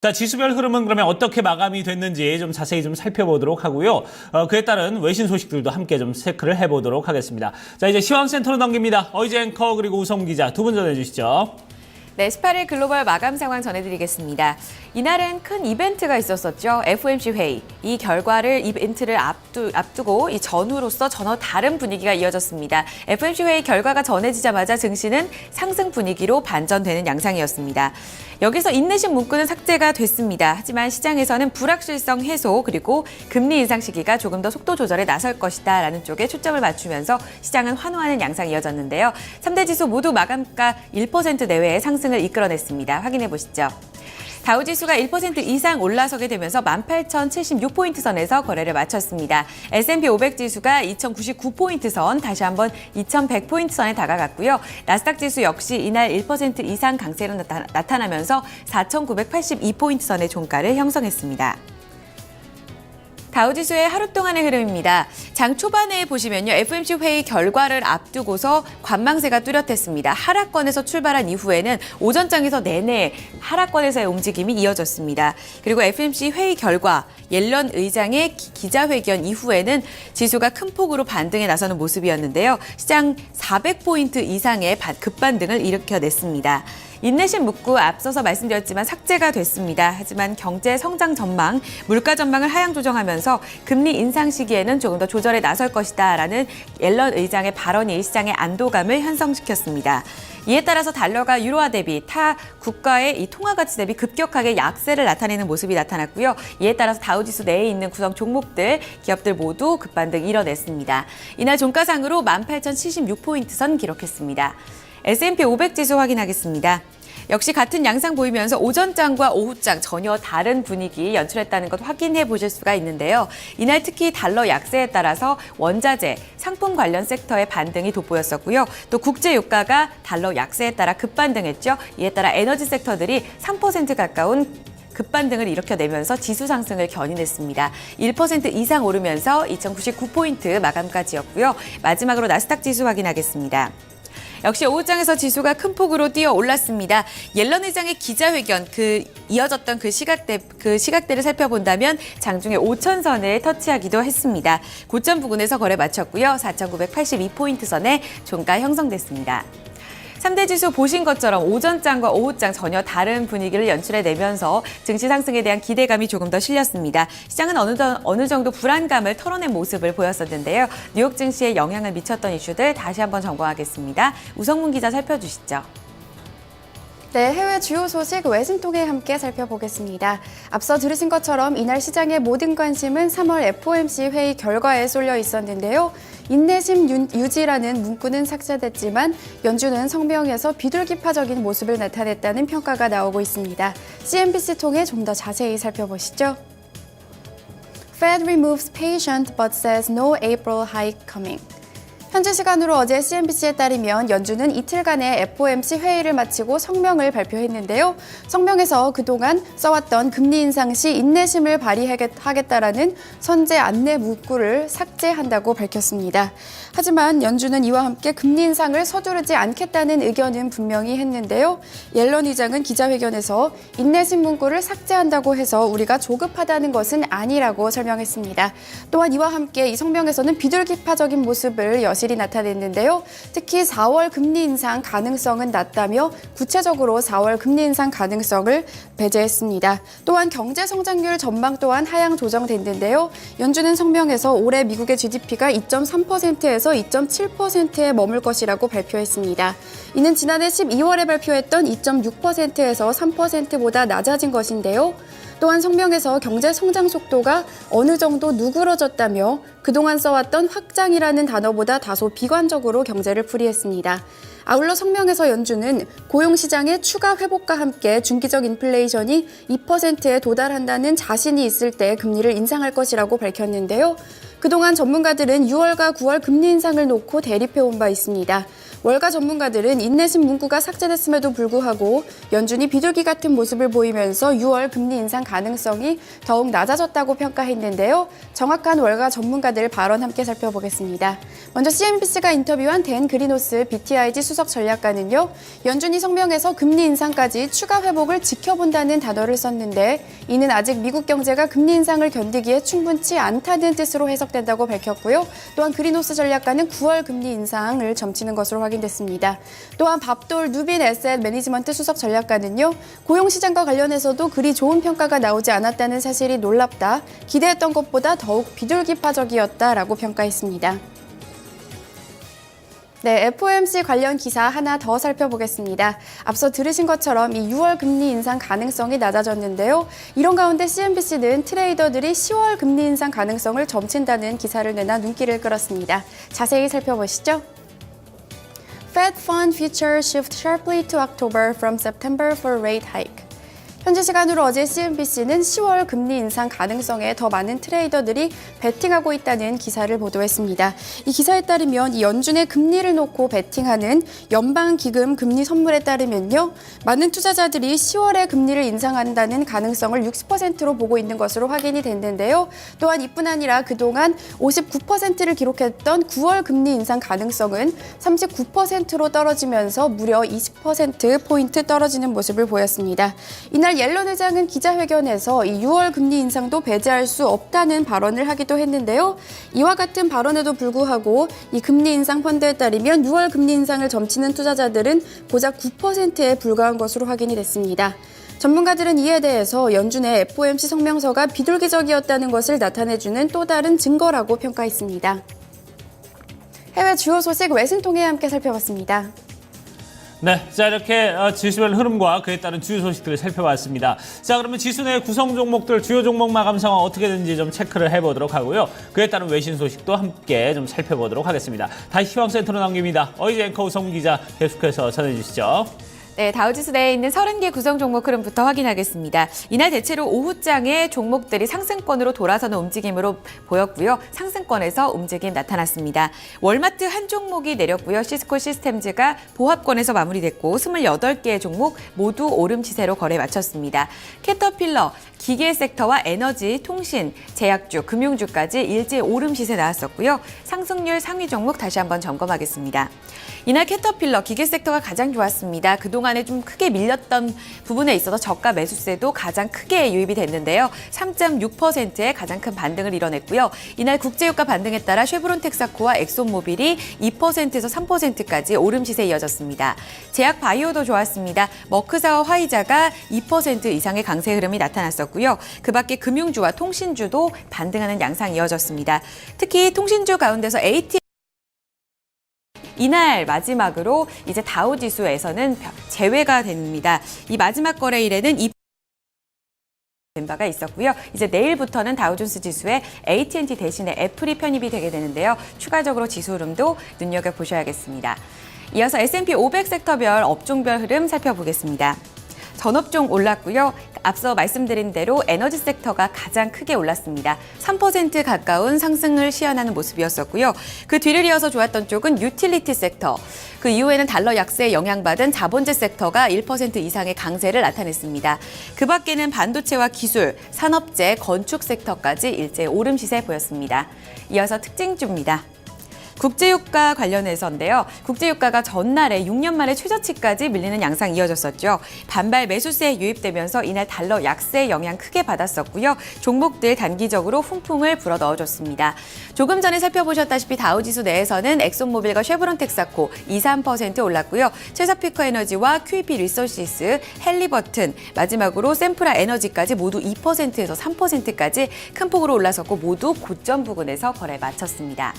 자, 지수별 흐름은 그러면 어떻게 마감이 됐는지 좀 자세히 좀 살펴보도록 하고요. 그에 따른 외신 소식들도 함께 좀 체크를 해보도록 하겠습니다. 자, 이제 시황센터로 넘깁니다. 어이제 앵커 그리고 우성 기자 두 분 전해주시죠. 네, 18일 글로벌 마감 상황 전해드리겠습니다. 이날은 큰 이벤트가 있었었죠. FOMC 회의. 이 결과를 이벤트를 앞두고 이 전후로서 전혀 다른 분위기가 이어졌습니다. FOMC 회의 결과가 전해지자마자 증시는 상승 분위기로 반전되는 양상이었습니다. 여기서 인내심 문구는 삭제가 됐습니다. 하지만 시장에서는 불확실성 해소 그리고 금리 인상 시기가 조금 더 속도 조절에 나설 것이다 라는 쪽에 초점을 맞추면서 시장은 환호하는 양상이 이어졌는데요. 3대 지수 모두 마감가 1% 내외의 상승을 이끌어냈습니다. 확인해 보시죠. 다우지수가 1% 이상 올라서게 되면서 18,076포인트 선에서 거래를 마쳤습니다. S&P 500 지수가 2,099포인트 선, 다시 한번 2,100포인트 선에 다가갔고요. 나스닥 지수 역시 이날 1% 이상 강세로 나타나면서 4,982포인트 선의 종가를 형성했습니다. 다우지수의 하루 동안의 흐름입니다. 장 초반에 보시면요. FOMC 회의 결과를 앞두고서 관망세가 뚜렷했습니다. 하락권에서 출발한 이후에는 오전장에서 내내 하락권에서의 움직임이 이어졌습니다. 그리고 FOMC 회의 결과 옐런 의장의 기자회견 이후에는 지수가 큰 폭으로 반등에 나서는 모습이었는데요. 시장 400포인트 이상의 급반등을 일으켜냈습니다. 인내심 문구 앞서서 말씀드렸지만 삭제가 됐습니다. 하지만 경제 성장 전망, 물가 전망을 하향 조정하면서 금리 인상 시기에는 조금 더 조절에 나설 것이다라는 옐런 의장의 발언이 시장의 안도감을 형성시켰습니다. 이에 따라서 달러가 유로화 대비 타 국가의 이 통화 가치 대비 급격하게 약세를 나타내는 모습이 나타났고요. 이에 따라서 다우지수 내에 있는 구성 종목들, 기업들 모두 급반등 이뤄냈습니다. 이날 종가상으로 18,076포인트 선 기록했습니다. S&P 500 지수 확인하겠습니다. 역시 같은 양상 보이면서 오전장과 오후장 전혀 다른 분위기 연출했다는 것 확인해 보실 수가 있는데요. 이날 특히 달러 약세에 따라서 원자재, 상품 관련 섹터의 반등이 돋보였었고요. 또 국제 유가가 달러 약세에 따라 급반등했죠. 이에 따라 에너지 섹터들이 3% 가까운 급반등을 일으켜내면서 지수 상승을 견인했습니다. 1% 이상 오르면서 2,099포인트 마감까지였고요. 마지막으로 나스닥 지수 확인하겠습니다. 역시 오후장에서 지수가 큰 폭으로 뛰어 올랐습니다. 옐런 의장의 기자회견, 이어졌던 그 시각대를 살펴본다면 장중에 5천선을 터치하기도 했습니다. 고점 부근에서 거래 마쳤고요. 4,982포인트 선에 종가 형성됐습니다. 3대 지수 보신 것처럼 오전장과 오후장 전혀 다른 분위기를 연출해내면서 증시 상승에 대한 기대감이 조금 더 실렸습니다. 시장은 어느 정도 불안감을 털어낸 모습을 보였었는데요. 뉴욕 증시에 영향을 미쳤던 이슈들 다시 한번 점검하겠습니다. 우성문 기자 살펴주시죠. 네, 해외 주요 소식 외신 통해 함께 살펴보겠습니다. 앞서 들으신 것처럼 이날 시장의 모든 관심은 3월 FOMC 회의 결과에 쏠려 있었는데요. 인내심 유지라는 문구는 삭제됐지만 연준은 성명에서 비둘기파적인 모습을 나타냈다는 평가가 나오고 있습니다. CNBC 통해 좀 더 자세히 살펴보시죠. Fed removes patient but says no April hike coming. 현지 시간으로 어제 CNBC에 따르면 연준은 이틀간의 FOMC 회의를 마치고 성명을 발표했는데요. 성명에서 그동안 써왔던 금리 인상 시 인내심을 발휘하겠다라는 선제 안내 문구를 삭제한다고 밝혔습니다. 하지만 연준은 이와 함께 금리 인상을 서두르지 않겠다는 의견은 분명히 했는데요. 옐런 의장은 기자회견에서 인내심 문구를 삭제한다고 해서 우리가 조급하다는 것은 아니라고 설명했습니다. 또한 이와 함께 이 성명에서는 비둘기파적인 모습을 여실히 나타냈는데요. 특히 4월 금리 인상 가능성은 낮다며 구체적으로 4월 금리 인상 가능성을 배제했습니다. 또한 경제 성장률 전망 또한 하향 조정됐는데요. 연준은 성명에서 올해 미국의 GDP가 2.3%에서 2.7%에 머물 것이라고 발표했습니다. 이는 지난해 12월에 발표했던 2.6%에서 3%보다 낮아진 것인데요. 또한 성명에서 경제 성장 속도가 어느 정도 누그러졌다며 그동안 써왔던 확장이라는 단어보다 다소 비관적으로 경제를 풀이했습니다. 아울러 성명에서 연준은 고용시장의 추가 회복과 함께 중기적 인플레이션이 2%에 도달한다는 자신이 있을 때 금리를 인상할 것이라고 밝혔는데요. 그동안 전문가들은 6월과 9월 금리 인상을 놓고 대립해온 바 있습니다. 월가 전문가들은 인내심 문구가 삭제됐음에도 불구하고 연준이 비둘기 같은 모습을 보이면서 6월 금리 인상 가능성이 더욱 낮아졌다고 평가했는데요. 정확한 월가 전문가들 발언 함께 살펴보겠습니다. 먼저 CNBC가 인터뷰한 댄 그리노스 BTIG 수석 전략가는요. 연준이 성명에서 금리 인상까지 추가 회복을 지켜본다는 단어를 썼는데 이는 아직 미국 경제가 금리 인상을 견디기에 충분치 않다는 뜻으로 해석된다고 밝혔고요. 또한 그리노스 전략가는 9월 금리 인상을 점치는 것으로 확인됐습니다. 또한 밥돌 누빈 에셋 매니지먼트 수석 전략가는요. 고용시장과 관련해서도 그리 좋은 평가가 나오지 않았다는 사실이 놀랍다. 기대했던 것보다 더욱 비둘기파적이었다라고 평가했습니다. 네, FOMC 관련 기사 하나 더 살펴보겠습니다. 앞서 들으신 것처럼 이 6월 금리 인상 가능성이 낮아졌는데요. 이런 가운데 CNBC는 트레이더들이 10월 금리 인상 가능성을 점친다는 기사를 내나 눈길을 끌었습니다. 자세히 살펴보시죠. Fed Fund Future shift sharply to October from September for rate hike. 현지 시간으로 어제 CNBC는 10월 금리 인상 가능성에 더 많은 트레이더들이 베팅하고 있다는 기사를 보도했습니다. 이 기사에 따르면 이 연준의 금리를 놓고 베팅하는 연방기금 금리 선물에 따르면요. 많은 투자자들이 10월에 금리를 인상한다는 가능성을 60%로 보고 있는 것으로 확인이 됐는데요. 또한 이뿐 아니라 그동안 59%를 기록했던 9월 금리 인상 가능성은 39%로 떨어지면서 무려 20%포인트 떨어지는 모습을 보였습니다. 이날 옐런 의장은 기자회견에서 이 6월 금리 인상도 배제할 수 없다는 발언을 하기도 했는데요. 이와 같은 발언에도 불구하고 이 금리 인상 펀드에 따르면 6월 금리 인상을 점치는 투자자들은 고작 9%에 불과한 것으로 확인이 됐습니다. 전문가들은 이에 대해서 연준의 FOMC 성명서가 비둘기적이었다는 것을 나타내주는 또 다른 증거라고 평가했습니다. 해외 주요 소식 외신 통해 함께 살펴봤습니다. 네, 자 이렇게 지수별 흐름과 그에 따른 주요 소식들을 살펴봤습니다. 자 그러면 지수 내 구성 종목들 주요 종목 마감 상황 어떻게든지 좀 체크를 해보도록 하고요. 그에 따른 외신 소식도 함께 좀 살펴보도록 하겠습니다. 다시 시황센터로 남깁니다. 어이즈 앵커 우성 기자 계속해서 전해주시죠. 네, 다우지수 내에 있는 30개 구성 종목 흐름부터 확인하겠습니다. 이날 대체로 오후장에 종목들이 상승권으로 돌아서는 움직임으로 보였고요. 상승권에서 움직임 나타났습니다. 월마트 한 종목이 내렸고요. 시스코 시스템즈가 보합권에서 마무리됐고 28개의 종목 모두 오름 시세로 거래 마쳤습니다. 캐터필러, 기계 섹터와 에너지, 통신, 제약주, 금융주까지 일제 오름 시세 나왔었고요. 상승률 상위 종목 다시 한번 점검하겠습니다. 이날 캐터필러, 기계 섹터가 가장 좋았습니다. 그동안에 좀 크게 밀렸던 부분에 있어서 저가 매수세도 가장 크게 유입이 됐는데요. 3.6%의 가장 큰 반등을 이뤄냈고요. 이날 국제유가 반등에 따라 쉐브론 텍사코와 엑손모빌이 2%에서 3%까지 오름 시세에 이어졌습니다. 제약 바이오도 좋았습니다. 머크사와 화이자가 2% 이상의 강세 흐름이 나타났었고요. 그 밖에 금융주와 통신주도 반등하는 양상이 이어졌습니다. 특히 통신주 가운데서 AT 이날 마지막으로 이제 다우지수에서는 제외가 됩니다. 이 마지막 거래일에는 된 바가 있었고요. 이제 내일부터는 다우존스 지수에 AT&T 대신에 애플이 편입이 되게 되는데요. 추가적으로 지수 흐름도 눈여겨보셔야겠습니다. 이어서 S&P 500 섹터별 업종별 흐름 살펴보겠습니다. 전업종 올랐고요. 앞서 말씀드린 대로 에너지 섹터가 가장 크게 올랐습니다. 3% 가까운 상승을 시현하는 모습이었었고요. 그 뒤를 이어서 좋았던 쪽은 유틸리티 섹터. 그 이후에는 달러 약세에 영향받은 자본재 섹터가 1% 이상의 강세를 나타냈습니다. 그 밖에는 반도체와 기술, 산업재, 건축 섹터까지 일제 오름 시세 보였습니다. 이어서 특징주입니다. 국제유가 관련해서인데요. 국제유가가 전날에 6년 만에 최저치까지 밀리는 양상이 이어졌었죠. 반발 매수세에 유입되면서 이날 달러 약세의 영향 크게 받았었고요. 종목들 단기적으로 훈풍을 불어넣어줬습니다. 조금 전에 살펴보셨다시피 다우지수 내에서는 엑손모빌과 쉐브론 텍사코 2, 3% 올랐고요. 체사피커 에너지와 QEP 리소시스, 헬리버튼, 마지막으로 샘프라 에너지까지 모두 2%에서 3%까지 큰 폭으로 올라섰고 모두 고점 부근에서 거래 마쳤습니다.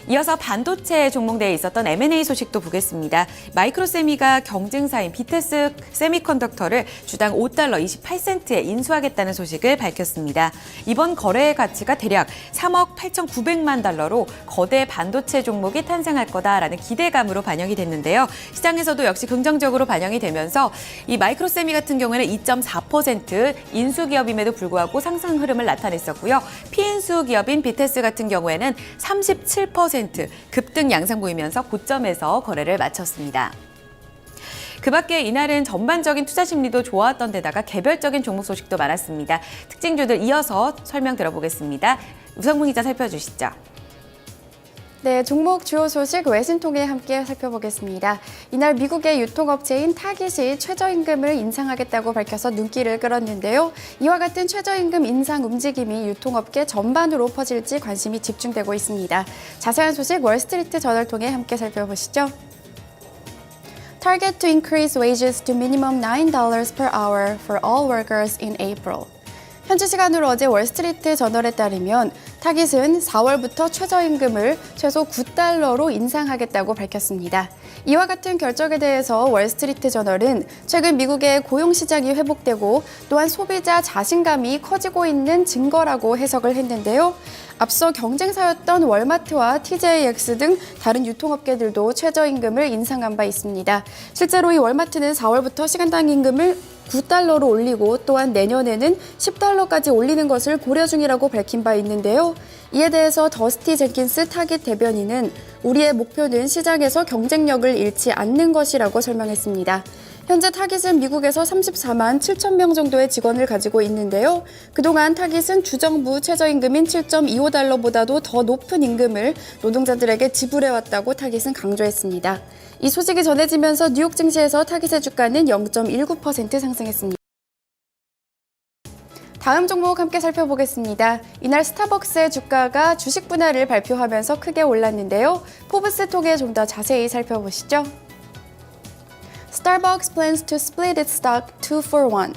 이어서 반도체 종목 내에 있었던 M&A 소식도 보겠습니다. 마이크로세미가 경쟁사인 비테스 세미컨덕터를 주당 $5.28에 인수하겠다는 소식을 밝혔습니다. 이번 거래의 가치가 대략 3억 8,900만 달러로 거대 반도체 종목이 탄생할 거다라는 기대감으로 반영이 됐는데요. 시장에서도 역시 긍정적으로 반영이 되면서 이 마이크로세미 같은 경우에는 2.4% 인수기업임에도 불구하고 상승 흐름을 나타냈었고요. 피인수 선순수 기업인 비테스 같은 경우에는 37% 급등 양상 보이면서 고점에서 거래를 마쳤습니다. 그밖에 이날은 전반적인 투자 심리도 좋았던 데다가 개별적인 종목 소식도 많았습니다. 특징주들 이어서 설명 들어보겠습니다. 우성문 기자 살펴주시죠. 네, 종목 주요 소식 외신 통해 함께 살펴보겠습니다. 이날 미국의 유통업체인 타깃이 최저임금을 인상하겠다고 밝혀서 눈길을 끌었는데요. 이와 같은 최저임금 인상 움직임이 유통업계 전반으로 퍼질지 관심이 집중되고 있습니다. 자세한 소식 월스트리트 저널 통해 함께 살펴보시죠. Target to increase wages to minimum $9 per hour for all workers in April. 현지 시간으로 어제 월스트리트 저널에 따르면 타깃은 4월부터 최저임금을 최소 $9로 인상하겠다고 밝혔습니다. 이와 같은 결정에 대해서 월스트리트 저널은 최근 미국의 고용시장이 회복되고 또한 소비자 자신감이 커지고 있는 증거라고 해석을 했는데요. 앞서 경쟁사였던 월마트와 TJX 등 다른 유통업계들도 최저임금을 인상한 바 있습니다. 실제로 이 월마트는 4월부터 시간당 임금을 $9로 올리고 또한 내년에는 $10까지 올리는 것을 고려 중이라고 밝힌 바 있는데요. 이에 대해서 더스티 젠킨스 타깃 대변인은 우리의 목표는 시장에서 경쟁력을 잃지 않는 것이라고 설명했습니다. 현재 타깃은 미국에서 34만 7천 명 정도의 직원을 가지고 있는데요. 그동안 타깃은 주정부 최저임금인 $7.25보다도 더 높은 임금을 노동자들에게 지불해왔다고 타깃은 강조했습니다. 이 소식이 전해지면서 뉴욕 증시에서 타깃의 주가는 0.19% 상승했습니다. 다음 종목 함께 살펴보겠습니다. 이날 스타벅스의 주가가 주식 분할을 발표하면서 크게 올랐는데요. 포브스 통해 좀 더 자세히 살펴보시죠. Starbucks plans to split its stock 2 for 1.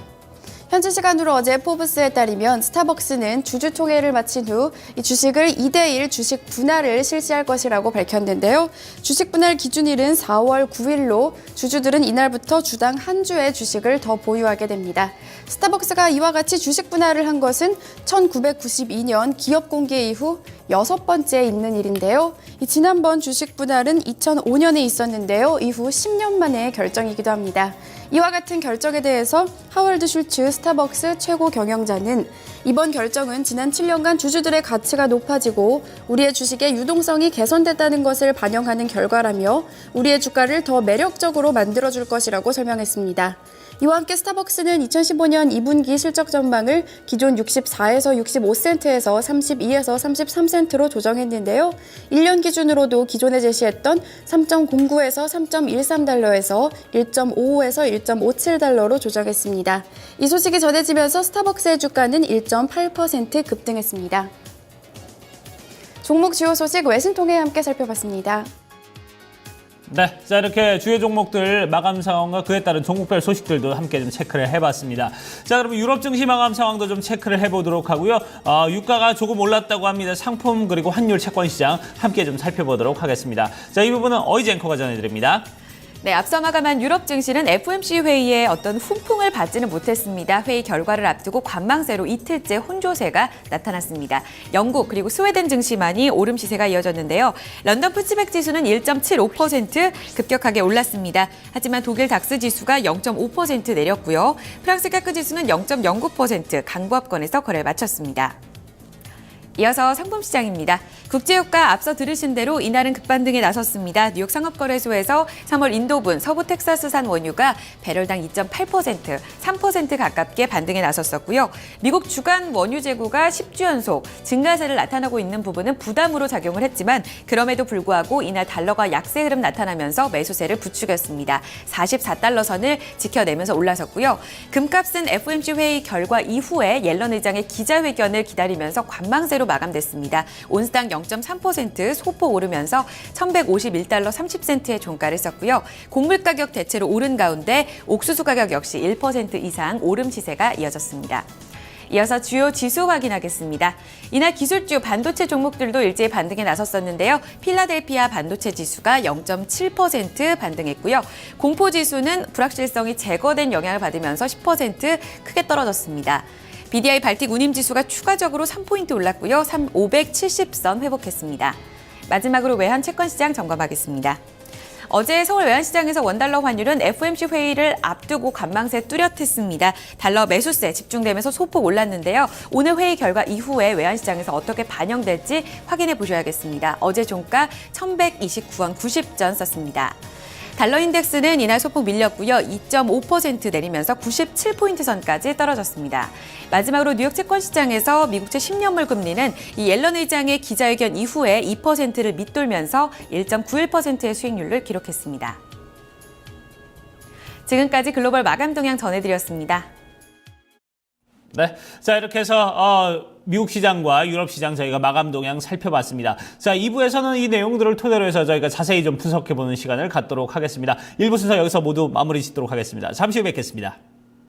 현지 시간으로 어제 포브스에 따르면 스타벅스는 주주총회를 마친 후 이 주식을 2대1 주식 분할을 실시할 것이라고 밝혔는데요. 주식 분할 기준일은 4월 9일로 주주들은 이날부터 주당 한 주의 주식을 더 보유하게 됩니다. 스타벅스가 이와 같이 주식 분할을 한 것은 1992년 기업 공개 이후 6번째 있는 일인데요. 지난번 주식 분할은 2005년에 있었는데요. 이후 10년 만의 결정이기도 합니다. 이와 같은 결정에 대해서 하월드 슐츠 스타벅스 최고 경영자는 이번 결정은 지난 7년간 주주들의 가치가 높아지고 우리의 주식의 유동성이 개선됐다는 것을 반영하는 결과라며 우리의 주가를 더 매력적으로 만들어줄 것이라고 설명했습니다. 이와 함께 스타벅스는 2015년 2분기 실적 전망을 기존 64에서 65센트에서 32에서 33센트로 조정했는데요. 1년 기준으로도 기존에 제시했던 3.09에서 3.13달러에서 1.55에서 1.57달러로 조정했습니다. 이 소식이 전해지면서 스타벅스의 주가는 1.8% 급등했습니다. 종목 주요 소식 외신 통해 함께 살펴봤습니다. 네, 자 이렇게 주요 종목들 마감 상황과 그에 따른 종목별 소식들도 함께 좀 체크를 해봤습니다. 자, 그러면 유럽 증시 마감 상황도 좀 체크를 해보도록 하고요. 유가가 조금 올랐다고 합니다. 상품 그리고 환율 채권 시장 함께 좀 살펴보도록 하겠습니다. 자, 이 부분은 어이지 앵커가 전해드립니다. 네, 앞서 마감한 유럽 증시는 FOMC 회의에 어떤 훈풍을 받지는 못했습니다. 회의 결과를 앞두고 관망세로 이틀째 혼조세가 나타났습니다. 영국 그리고 스웨덴 증시만이 오름 시세가 이어졌는데요. 런던 푸츠백 지수는 1.75% 급격하게 올랐습니다. 하지만 독일 닥스 지수가 0.5% 내렸고요. 프랑스 카크 지수는 0.09% 강보합권에서 거래를 마쳤습니다. 이어서 상품시장입니다. 국제유가 앞서 들으신 대로 이날은 급반등에 나섰습니다. 뉴욕 상업거래소에서 3월 인도분 서부 텍사스산 원유가 배럴당 2.8%, 3% 가깝게 반등에 나섰었고요. 미국 주간 원유 재고가 10주 연속 증가세를 나타나고 있는 부분은 부담으로 작용을 했지만 그럼에도 불구하고 이날 달러가 약세 흐름 나타나면서 매수세를 부추겼습니다. 44달러 선을 지켜내면서 올라섰고요. 금값은 FOMC 회의 결과 이후에 옐런 의장의 기자회견을 기다리면서 관망세로 마감됐습니다. 온스당 0.3% 소폭 오르면서 1,151달러 30센트의 종가를 썼고요. 곡물 가격 대체로 오른 가운데 옥수수 가격 역시 1% 이상 오름 시세가 이어졌습니다. 이어서 주요 지수 확인하겠습니다. 이날 기술주 반도체 종목들도 일제히 반등에 나섰었는데요. 필라델피아 반도체 지수가 0.7% 반등했고요. 공포지수는 불확실성이 제거된 영향을 받으면서 10% 크게 떨어졌습니다. BDI 발틱 운임지수가 추가적으로 3포인트 올랐고요. 570선 회복했습니다. 마지막으로 외환 채권시장 점검하겠습니다. 어제 서울 외환시장에서 원달러 환율은 FOMC 회의를 앞두고 관망세 뚜렷했습니다. 달러 매수세 집중되면서 소폭 올랐는데요. 오늘 회의 결과 이후에 외환시장에서 어떻게 반영될지 확인해 보셔야겠습니다. 어제 종가 1129원 90전 썼습니다. 달러 인덱스는 이날 소폭 밀렸고요. 2.5% 내리면서 97포인트 선까지 떨어졌습니다. 마지막으로 뉴욕 채권 시장에서 미국채 10년물 금리는 이 옐런 의장의 기자회견 이후에 2%를 밑돌면서 1.91%의 수익률을 기록했습니다. 지금까지 글로벌 마감 동향 전해드렸습니다. 네. 자, 이렇게 해서 미국 시장과 유럽 시장 저희가 마감 동향 살펴봤습니다. 자, 2부에서는 이 내용들을 토대로 해서 저희가 자세히 좀 분석해보는 시간을 갖도록 하겠습니다. 1부 순서 여기서 모두 마무리 짓도록 하겠습니다. 잠시 후 뵙겠습니다.